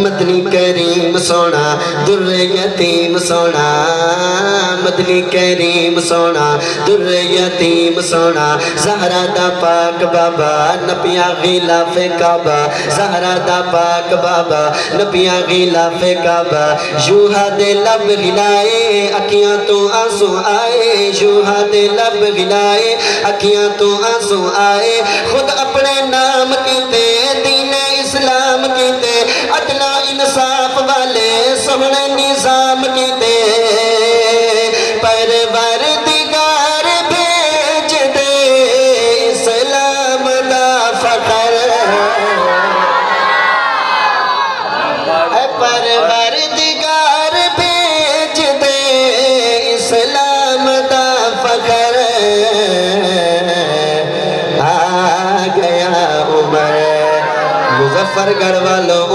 مدنی کریم سونا در یتیم سونا مدنی کریم سونا در یتیم سونا زہرا دا پاک بابا نبیاں غلاف کعبہ زہرا دا پاک بابا نبیاں غلاف کعبہ یوہا دے لب غلائے اکیاں تو آنسو آئے یوہا دے لب غلائے اکیاں تو آنسو آئے خود اپنے نام کیتے دین اسلام کیتے عدل انصاف والے سونے نظام کیتے پروردگار بھیج دے اسلام دا فخر پروردگار بھیج دے اسلام دا فخر آ گیا عمر مظفر گڑھ والوں